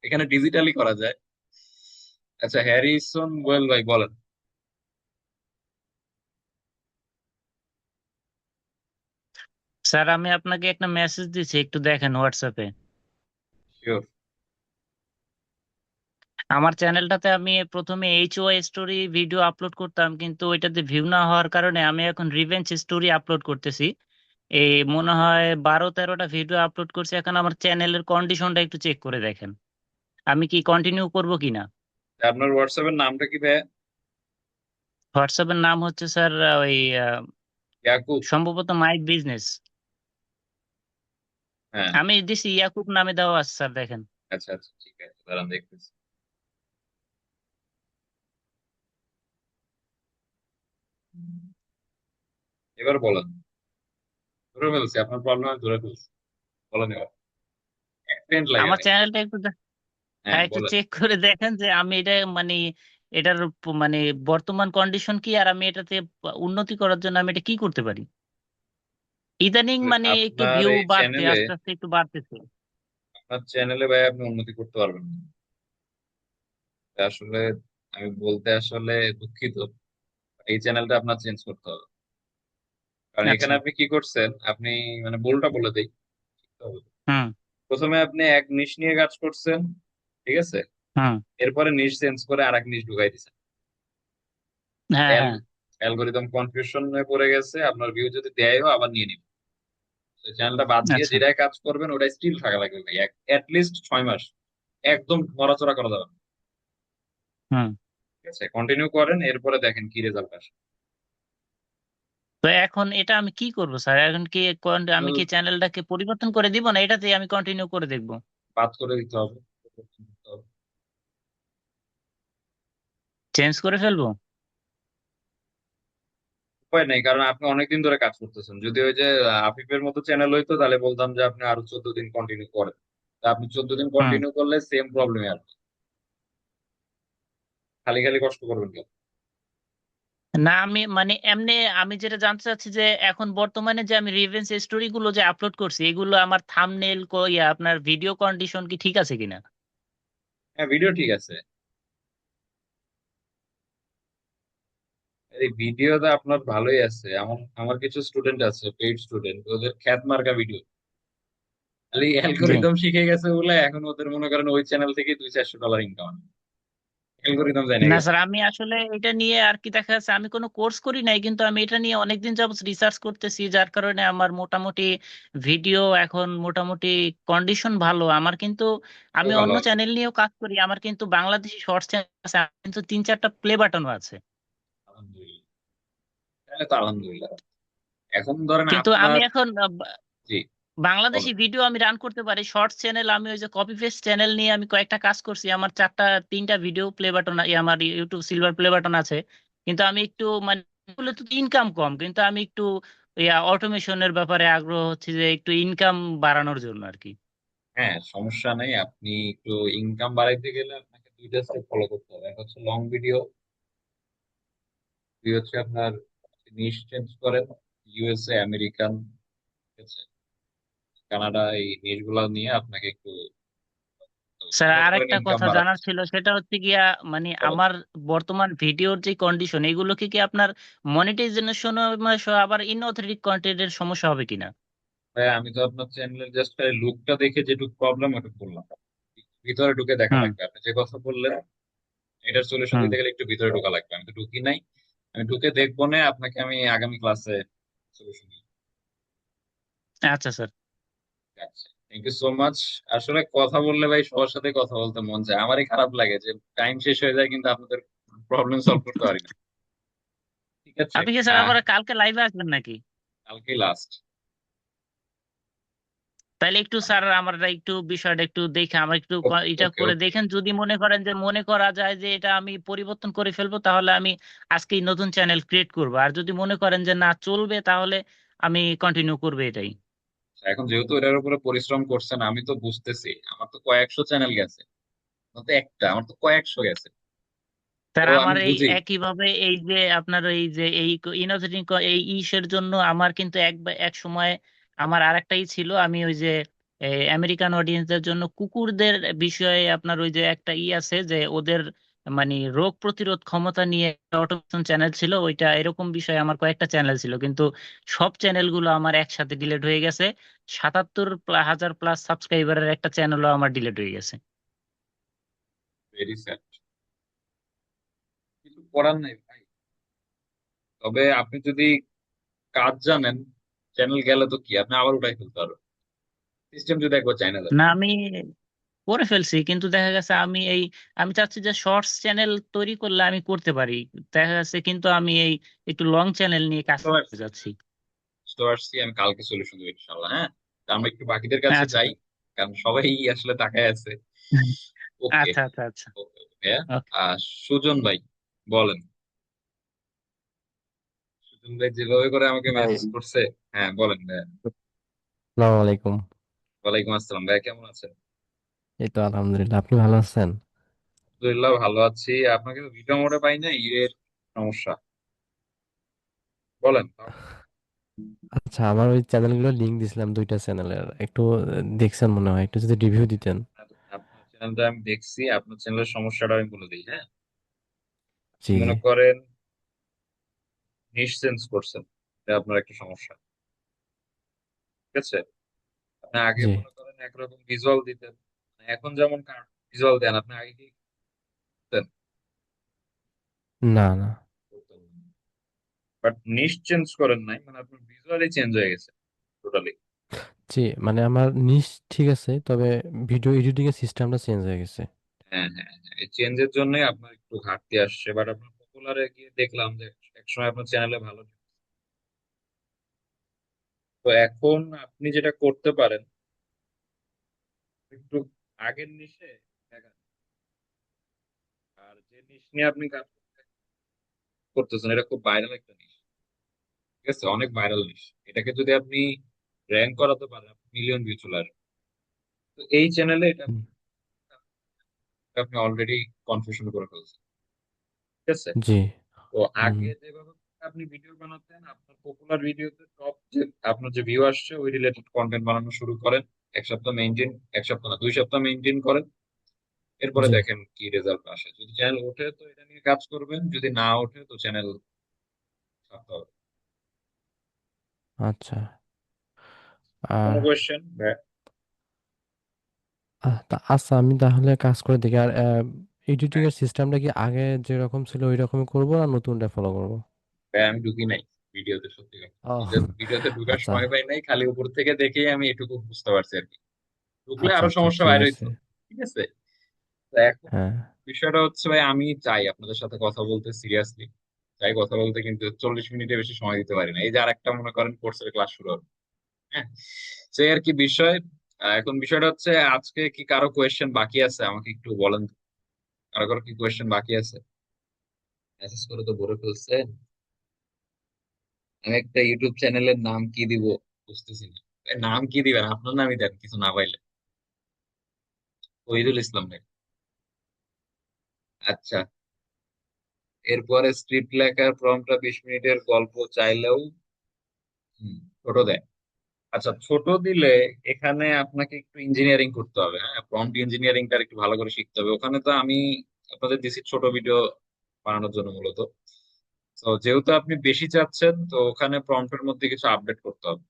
[SPEAKER 1] এখানে ডিজিটালি করা যায়। আচ্ছা, হ্যারিসন ওয়েল ভাই বলেন।
[SPEAKER 4] স্যার, আমি আপনাকে একটা মেসেজ দিছি, একটু দেখেন হোয়াটসঅ্যাপে।
[SPEAKER 1] শিওর।
[SPEAKER 4] আমার চ্যানেলটাতে আমি প্রথমে HY স্টোরি ভিডিও আপলোড করতাম, কিন্তু ওইটাতে ভিউ না হওয়ার কারণে আমি এখন রিভেঞ্জ স্টোরি আপলোড করতেছি। এই মনে হয় 12-13টা ভিডিও আপলোড করছি। এখন আমার চ্যানেলের কন্ডিশনটা একটু চেক করে দেখেন, আমি কি কন্টিনিউ করব কিনা।
[SPEAKER 1] আপনার হোয়াটসঅ্যাপের নামটা কি ভাই?
[SPEAKER 4] হোয়াটসঅ্যাপের নাম হচ্ছে স্যার ওই
[SPEAKER 1] ইয়াকুব।
[SPEAKER 4] সম্ভবত মাই বিজনেস।
[SPEAKER 1] হ্যাঁ।
[SPEAKER 4] আমি দিছি ইয়াকুব নামে দেওয়া আছে স্যার, দেখেন।
[SPEAKER 1] আচ্ছা আচ্ছা, ঠিক আছে, দাঁড়ান দেখতেছি। এবার বলেন। ধরে ফেলছি আপনার প্রবলেম, আমি ধরে ফেলছি। বলেন এবার, এক সেকেন্ড লাগে
[SPEAKER 4] আমার
[SPEAKER 1] নাই।
[SPEAKER 4] চ্যানেলটা একটু
[SPEAKER 1] হ্যাঁ
[SPEAKER 4] একটু
[SPEAKER 1] বলেন।
[SPEAKER 4] চেক করে দেখেন যে আমি এটা মানে এটার মানে বর্তমান কন্ডিশন কি, আর আমি এটাতে উন্নতি করার জন্য আমি এটা কি করতে পারি। ইদানিং মানে একটু
[SPEAKER 1] আপনার
[SPEAKER 4] ভিউ
[SPEAKER 1] এই
[SPEAKER 4] বাড়তে
[SPEAKER 1] চ্যানেলে,
[SPEAKER 4] আস্তে আস্তে একটু বাড়তেছে।
[SPEAKER 1] আপনার চ্যানেলে ভাই আপনি উন্নতি করতে পারবেন না। আসলে আমি বলতে আসলে দুঃখিত, এই চ্যানেলটা আপনার চেঞ্জ করতে হবে। কারণ এখানে
[SPEAKER 4] আচ্ছা।
[SPEAKER 1] আপনি কি করছেন, আপনি মানে ভুলটা বলে দেই, শিখতে হবে।
[SPEAKER 4] হুম।
[SPEAKER 1] প্রথমে আপনি এক নিশ নিয়ে কাজ করছেন, ঠিক আছে,
[SPEAKER 4] হুম।
[SPEAKER 1] এরপরে নিশ চেঞ্জ করে আর এক নিশ ঢুকাই দিচ্ছেন।
[SPEAKER 4] হ্যাঁ, হ্যাঁ।
[SPEAKER 1] অ্যালগোরিদম কনফিউশনে পড়ে গেছে, আপনার ভিউ যদি দেয়ও আবার নিয়ে নিবে। চ্যানেলটা বাদ দিয়ে
[SPEAKER 4] আচ্ছা।
[SPEAKER 1] যেটাই কাজ করবেন ওটাই স্টিল থাকা লাগবে ভাই, লিস্ট 6 মাস, একদম নড়াচড়া করা যাবে না।
[SPEAKER 4] হুম।
[SPEAKER 1] ঠিক আছে, কন্টিনিউ করেন, এরপরে দেখেন কি রেজাল্ট আসে।
[SPEAKER 4] তো এখন এটা আমি কি করব স্যার? এখন কি আমি
[SPEAKER 1] চ্যানেল
[SPEAKER 4] কি চ্যানেলটাকে পরিবর্তন করে দিব, না এটাতে আমি কন্টিনিউ করে দেখব?
[SPEAKER 1] বাদ করে দিতে হবে।
[SPEAKER 4] চেঞ্জ করে ফেলবো?
[SPEAKER 1] উপায় নেই, কারণ আপনি অনেকদিন ধরে কাজ করতেছেন। যদি ওই যে আফিফের মতো চ্যানেল হইতো তাহলে বলতাম যে আপনি আরো 14 দিন কন্টিনিউ করেন। তা আপনি 14 দিন
[SPEAKER 4] হুম।
[SPEAKER 1] কন্টিনিউ করলে সেম প্রবলেমে আসবে, খালি খালি কষ্ট করবেন কেন।
[SPEAKER 4] না আমি মানে এমনি আমি যেটা জানতে চাচ্ছি যে এখন বর্তমানে যে আমি রিভেঞ্জ স্টোরি গুলো যে আপলোড করছি এগুলো আমার থাম্বনেল ইয়া আপনার ভিডিও কন্ডিশন কি ঠিক আছে কিনা?
[SPEAKER 1] হ্যাঁ, ভিডিও ঠিক আছে। এই ভিডিওটা আপনার ভালোই আছে। আমার আমার কিছু স্টুডেন্ট আছে, পেইড স্টুডেন্ট, ওদের খ্যাত মার্কা ভিডিও, খালি
[SPEAKER 4] জি।
[SPEAKER 1] অ্যালগোরিদম শিখে গেছে বলে এখন ওদের মনে করেন ওই চ্যানেল থেকে $200-400 ইনকাম। অ্যালগোরিদম জানে
[SPEAKER 4] না
[SPEAKER 1] গেছে।
[SPEAKER 4] স্যার, আমি আসলে এটা নিয়ে আর কি দেখা যাচ্ছে আমি কোনো কোর্স করি নাই, কিন্তু আমি এটা নিয়ে অনেকদিন যাবত রিসার্চ করতেছি, যার কারণে আমার মোটামুটি ভিডিও এখন মোটামুটি কন্ডিশন ভালো আমার। কিন্তু আমি
[SPEAKER 1] ভালো
[SPEAKER 4] অন্য
[SPEAKER 1] আছে,
[SPEAKER 4] চ্যানেল নিয়েও কাজ করি, আমার কিন্তু বাংলাদেশি শর্টস চ্যানেল আছে, আমার কিন্তু 3-4টা প্লে বাটনও আছে।
[SPEAKER 1] আলহামদুলিল্লাহ। তাহলে তো আলহামদুলিল্লাহ। এখন ধরেন
[SPEAKER 4] কিন্তু আমি
[SPEAKER 1] আপনার,
[SPEAKER 4] এখন
[SPEAKER 1] জি
[SPEAKER 4] বাংলাদেশি
[SPEAKER 1] বলেন।
[SPEAKER 4] ভিডিও আমি রান করতে পারি শর্টস চ্যানেল। আমি ওই যে কপি পেস্ট চ্যানেল নিয়ে আমি কয়েকটা কাজ করছি, আমার 3টা ভিডিও প্লে বাটন, আমার ইউটিউব সিলভার প্লে বাটন আছে। কিন্তু আমি একটু মানে এগুলো তো ইনকাম কম, কিন্তু আমি একটু অটোমেশনের ব্যাপারে আগ্রহ হচ্ছে যে একটু ইনকাম বাড়ানোর জন্য আর কি।
[SPEAKER 1] হ্যাঁ, সমস্যা নেই। আপনি একটু ইনকাম বাড়াইতে গেলে আপনাকে দুইটা স্টেপ ফলো করতে হবে। এক হচ্ছে লং ভিডিও, দুই হচ্ছে আপনার নিশ চেঞ্জ করেন, ইউএসএ, আমেরিকান, ঠিক আছে, কানাডা, এই নিশ গুলা নিয়ে আপনাকে একটু
[SPEAKER 4] স্যার
[SPEAKER 1] মেহনত
[SPEAKER 4] আর
[SPEAKER 1] করেন
[SPEAKER 4] একটা
[SPEAKER 1] ইনকাম
[SPEAKER 4] কথা
[SPEAKER 1] বাড়াতে।
[SPEAKER 4] জানার ছিল, সেটা হচ্ছে গিয়া মানে
[SPEAKER 1] বলেন।
[SPEAKER 4] আমার বর্তমান ভিডিওর যে কন্ডিশন এগুলো কি কি আপনার মনিটাইজেশন আবার ইনঅথেন্টিক কন্টেন্টের সমস্যা হবে কিনা?
[SPEAKER 1] ভাই, আমি তো আপনার চ্যানেলের জাস্ট লুকটা দেখে যেটুকু প্রবলেম ওটুকু বললাম। ভিতরে ঢুকে দেখা
[SPEAKER 4] হুম।
[SPEAKER 1] লাগবে। আপনি যে কথা বললেন এটার সলিউশন
[SPEAKER 4] হুম।
[SPEAKER 1] দিতে গেলে একটু ভিতরে ঢোকা লাগবে। আমি তো ঢুকি নাই, আমি ঢুকে দেখবো না, আপনাকে আমি আগামী ক্লাসে সলিউশন দিই।
[SPEAKER 4] আচ্ছা স্যার।
[SPEAKER 1] আচ্ছা, থ্যাংক ইউ সো মাচ। আসলে কথা বললে ভাই সবার সাথে কথা বলতে মন চায়, আমারই খারাপ লাগে যে টাইম শেষ হয়ে যায় কিন্তু আপনাদের প্রবলেম সলভ করতে পারি না। ঠিক আছে।
[SPEAKER 4] আপনি কি স্যার
[SPEAKER 1] আহ
[SPEAKER 4] আবার কালকে লাইভে আসবেন নাকি?
[SPEAKER 1] কালকেই লাস্ট।
[SPEAKER 4] তাইলে একটু স্যার আমার একটু বিষয়টা একটু দেখে আমার একটু এটা
[SPEAKER 1] ওকে
[SPEAKER 4] করে
[SPEAKER 1] ওকে।
[SPEAKER 4] দেখেন, যদি মনে করেন যে মনে করা যায় যে এটা আমি পরিবর্তন করে ফেলবো তাহলে আমি আজকেই নতুন চ্যানেল ক্রিয়েট করবো, আর যদি মনে করেন যে না চলবে তাহলে আমি কন্টিনিউ করবো এটাই।
[SPEAKER 1] এখন যেহেতু এটার উপরে পরিশ্রম করছেন, আমি তো বুঝতেছি আমার তো কয়েকশো চ্যানেল গেছে, আমার তো একটা, আমার তো কয়েকশো গেছে। তো
[SPEAKER 4] স্যার
[SPEAKER 1] আমি
[SPEAKER 4] আমার এই
[SPEAKER 1] বুঝি।
[SPEAKER 4] একইভাবে এই যে আপনার এই যে এই ইনোভেটিং এই ইসের জন্য আমার কিন্তু এক সময় আমার আরেকটাই ছিল, আমি ওই যে আমেরিকান অডিয়েন্সদের জন্য কুকুরদের বিষয়ে আপনার ওই যে একটা আছে যে ওদের মানে রোগ প্রতিরোধ ক্ষমতা নিয়ে অটোমেশন চ্যানেল ছিল, ওইটা এরকম বিষয়ে আমার কয়েকটা চ্যানেল ছিল, কিন্তু সব চ্যানেলগুলো আমার একসাথে ডিলিট হয়ে গেছে। 77,000 প্লাস সাবস্ক্রাইবারের একটা চ্যানেলও আমার ডিলিট হয়ে গেছে।
[SPEAKER 1] ভেরি স্যাড, কিছু করার নাই ভাই। তবে আপনি যদি কাজ জানেন, চ্যানেল গেলে তো কি, আপনি আবার উঠাই ফেলতে পারবেন, সিস্টেম যদি একবার চাই না যায়।
[SPEAKER 4] না আমি করে ফেলছি, কিন্তু দেখা গেছে আমি চাচ্ছি যে শর্টস চ্যানেল তৈরি করলে আমি করতে পারি, দেখা গেছে, কিন্তু আমি এই একটু লং চ্যানেল নিয়ে কাজ
[SPEAKER 1] বুঝতে
[SPEAKER 4] করতে
[SPEAKER 1] পারছি,
[SPEAKER 4] যাচ্ছি।
[SPEAKER 1] বুঝতে পারছি। আমি কালকে সলিউশন দেবো ইনশাল্লাহ। হ্যাঁ, তা আমরা একটু বাকিদের কাছে
[SPEAKER 4] আচ্ছা
[SPEAKER 1] যাই,
[SPEAKER 4] স্যার।
[SPEAKER 1] কারণ সবাই আসলে তাকায় আছে। ওকে
[SPEAKER 4] আচ্ছা আচ্ছা আচ্ছা।
[SPEAKER 1] ওকে ভাইয়া।
[SPEAKER 4] ওকে।
[SPEAKER 1] সুজন ভাই, বলেন। সুজন ভাই যেভাবে করে আমাকে
[SPEAKER 5] ভাই
[SPEAKER 1] মেসেজ করছে। হ্যাঁ বলেন ভাইয়া।
[SPEAKER 5] আসসালামু আলাইকুম।
[SPEAKER 1] ওয়ালাইকুম আসসালাম ভাইয়া, কেমন আছেন?
[SPEAKER 5] এই তো আলহামদুলিল্লাহ, আপনি ভালো আছেন?
[SPEAKER 1] আলহামদুলিল্লাহ ভালো আছি। আপনাকে তো ভিডিও মোডে পাই না, এর সমস্যা, বলেন।
[SPEAKER 5] আচ্ছা, আমার ওই চ্যানেলগুলো লিংক দিছিলাম, দুইটা চ্যানেলের, একটু দেখছেন মনে হয়, একটু যদি রিভিউ দিতেন।
[SPEAKER 1] আপনার চ্যানেলটা আমি দেখছি, আপনার চ্যানেলের সমস্যাটা আমি বলে দিই। হ্যাঁ,
[SPEAKER 5] জি জি।
[SPEAKER 1] মনে করেন নিঃসেন্স করছেন, এটা আপনার একটা সমস্যা। ঠিক আছে, আপনি আগে
[SPEAKER 5] জি।
[SPEAKER 1] মনে করেন একরকম ভিজুয়াল দিতেন, মানে এখন যেমন ভিজুয়াল দেন, আপনি আগে কি করতেন?
[SPEAKER 5] না না।
[SPEAKER 1] বাট নিশ চেঞ্জ করেন নাই, মানে আপনার ভিজুয়ালি চেঞ্জ হয়ে গেছে টোটালি।
[SPEAKER 5] জি, মানে আমার নিশ ঠিক আছে, তবে ভিডিও এডিটিং এর সিস্টেমটা চেঞ্জ হয়ে গেছে।
[SPEAKER 1] হ্যাঁ হ্যাঁ হ্যাঁ, এই চেঞ্জের জন্যই আপনার একটু ঘাটতি আসছে। বাট আপনার পপুলারে গিয়ে দেখলাম যে একসময় আপনার চ্যানেলে ভালো ছিল। তো এখন আপনি যেটা করতে পারেন, একটু আগের নিশে দেখা, আর যে নিশ নিয়ে আপনি কাজ করতেছেন এটা খুব ভাইরাল একটা নিশ। ঠিক আছে, অনেক ভাইরাল নিশ। এটাকে যদি আপনি র্যাঙ্ক করাতে পারেন, মিলিয়ন ভিউ চলে আসবে। তো এই চ্যানেলে এটা
[SPEAKER 5] হুম,
[SPEAKER 1] আপনি অলরেডি কনফিউশন করে ফেলছেন। ঠিক আছে।
[SPEAKER 5] জি।
[SPEAKER 1] তো
[SPEAKER 5] হুম
[SPEAKER 1] আগে যেভাবে আপনি ভিডিও বানাতেন, আপনার পপুলার ভিডিওতে টপ যে আপনার যে ভিউ আসছে ওই রিলেটেড কন্টেন্ট বানানো শুরু করেন। এক সপ্তাহ না 2 সপ্তাহ মেনটেন করেন। এরপরে
[SPEAKER 5] জি
[SPEAKER 1] দেখেন কি রেজাল্ট আসে। যদি চ্যানেল ওঠে তো এটা নিয়ে কাজ করবেন, যদি না ওঠে তো চ্যানেল ছাড়তে হবে।
[SPEAKER 5] আচ্ছা
[SPEAKER 1] কোনো
[SPEAKER 5] আহ
[SPEAKER 1] কোয়েশ্চেন?
[SPEAKER 5] আচ্ছা আমি তাহলে কাজ করে দেখি আর এডিটিং এর সিস্টেমটা কি আগে যেরকম ছিল ওই রকমই করবো না নতুনটা ফলো করবো?
[SPEAKER 1] আমি ঢুকি নাই ভিডিওতে, সত্যি কথা।
[SPEAKER 5] ও
[SPEAKER 1] ভিডিওতে ঢুকার
[SPEAKER 5] আচ্ছা
[SPEAKER 1] সময় পাই নাই, খালি উপর থেকে দেখেই আমি এটুকু বুঝতে পারছি আর কি। ঢুকলে
[SPEAKER 5] আচ্ছা
[SPEAKER 1] আরো
[SPEAKER 5] আচ্ছা
[SPEAKER 1] সমস্যা
[SPEAKER 5] ঠিক
[SPEAKER 1] বাইরে
[SPEAKER 5] আছে
[SPEAKER 1] হইতো। ঠিক আছে। তো এখন
[SPEAKER 5] হ্যাঁ
[SPEAKER 1] বিষয়টা হচ্ছে ভাই, আমি চাই আপনাদের সাথে কথা বলতে, সিরিয়াসলি চাই কথা বলতে, কিন্তু 40 মিনিটের বেশি সময় দিতে পারি না। এই যে আরেকটা মনে করেন কোর্সের ক্লাস শুরু হবে। হ্যাঁ, সেই আর কি বিষয়। এখন বিষয়টা হচ্ছে, আজকে কি কারো কোয়েশ্চেন বাকি আছে আমাকে একটু বলেন তো। কারো কারো কি কোয়েশ্চেন বাকি আছে? মেসেজ করে তো ভরে ফেলছেন। আমি একটা ইউটিউব চ্যানেলের নাম কি দিব বুঝতেছি না। নাম কি দিবেন? আপনার নামই দেন কিছু না পাইলে। ওহিদুল ইসলাম ভাই। আচ্ছা। এরপরে স্ক্রিপ্ট লেখার প্রম্পটটা 20 মিনিটের গল্প চাইলেও ছোট দেয়। আচ্ছা, ছোট দিলে এখানে আপনাকে একটু ইঞ্জিনিয়ারিং করতে হবে। হ্যাঁ, প্রম্পট ইঞ্জিনিয়ারিংটা একটু ভালো করে শিখতে হবে। ওখানে তো আমি আপনাদের দিছি ছোট ভিডিও বানানোর জন্য মূলত। তো যেহেতু আপনি বেশি চাচ্ছেন, তো ওখানে প্রম্পটের মধ্যে কিছু আপডেট করতে হবে।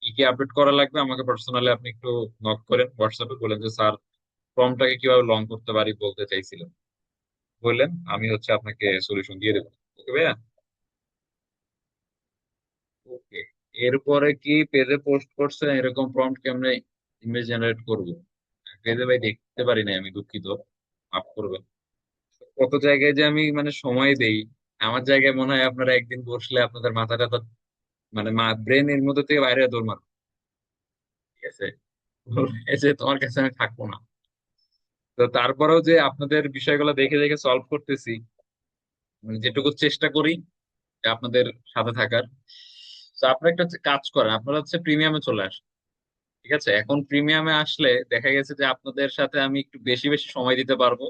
[SPEAKER 1] কি কি আপডেট করা লাগবে আমাকে পার্সোনালি আপনি একটু নক করেন, হোয়াটসঅ্যাপে বলেন যে স্যার প্রম্পটটাকে কিভাবে লং করতে পারি বলতে চাইছিলাম, বললেন আমি হচ্ছে আপনাকে সলিউশন দিয়ে দেবো। ওকে ভাইয়া। ওকে। এরপরে কি পেজে পোস্ট করছেন এরকম প্রম্পট কেমনে ইমেজ জেনারেট করব? পেজে ভাই দেখতে পারি না, আমি দুঃখিত, মাফ করবেন। কত জায়গায় যে আমি মানে সময় দেই, আমার জায়গায় মনে হয় আপনারা একদিন বসলে আপনাদের মাথাটা তো মানে ব্রেন এর মধ্যে থেকে বাইরে দৌড় মারবে। ঠিক আছে। এই যে তোমার কাছে আমি থাকবো না। তো তারপরেও যে আপনাদের বিষয়গুলো দেখে দেখে সলভ করতেছি, মানে যেটুকু চেষ্টা করি যে আপনাদের সাথে থাকার। তো আপনারা একটা হচ্ছে কাজ করেন, আপনারা হচ্ছে প্রিমিয়ামে চলে আসেন। ঠিক আছে, এখন প্রিমিয়ামে আসলে দেখা গেছে যে আপনাদের সাথে আমি একটু বেশি বেশি সময় দিতে পারবো।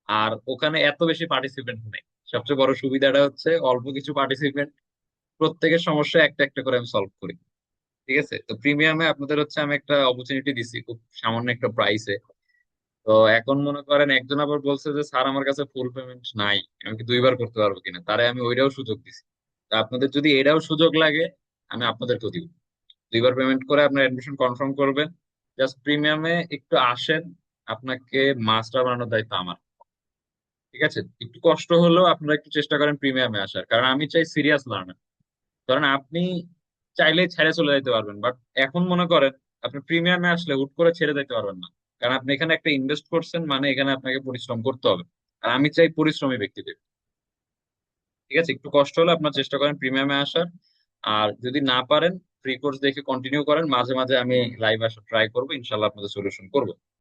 [SPEAKER 1] আর ওখানে এত বেশি পার্টিসিপেন্ট নেই। সবচেয়ে বড় সুবিধাটা হচ্ছে অল্প কিছু পার্টিসিপেন্ট, প্রত্যেকের সমস্যা একটা একটা করে আমি সলভ করি। ঠিক আছে, তো প্রিমিয়ামে আপনাদের হচ্ছে আমি একটা অপরচুনিটি দিছি খুব সামান্য একটা প্রাইসে। তো এখন মনে করেন একজন আবার বলছে যে স্যার আমার কাছে ফুল পেমেন্ট নাই, আমি কি 2বার করতে পারবো কিনা, তারে আমি ওইটাও সুযোগ দিছি। তা আপনাদের যদি এটাও সুযোগ লাগে, আমি আপনাদেরকেও দিব। 2বার পেমেন্ট করে আপনার অ্যাডমিশন কনফার্ম করবেন। জাস্ট প্রিমিয়ামে একটু আসেন, আপনাকে মাস্টার বানানোর দায়িত্ব আমার। ঠিক আছে, একটু কষ্ট হলেও আপনারা একটু চেষ্টা করেন প্রিমিয়ামে আসার, কারণ আমি চাই সিরিয়াস লার্নার। কারণ আপনি চাইলেই ছেড়ে চলে যেতে পারবেন, বাট এখন মনে করেন আপনি প্রিমিয়ামে আসলে হুট করে ছেড়ে যেতে পারবেন না। কারণ আপনি এখানে একটা ইনভেস্ট করছেন, মানে এখানে আপনাকে পরিশ্রম করতে হবে। আর আমি চাই পরিশ্রমী ব্যক্তিদের। ঠিক আছে, একটু কষ্ট হলে আপনার চেষ্টা করেন প্রিমিয়ামে আসার। আর যদি না পারেন, ফ্রি কোর্স দেখে কন্টিনিউ করেন, মাঝে মাঝে আমি লাইভ আসার ট্রাই করবো, ইনশাল্লাহ আপনাদের সলিউশন করবো।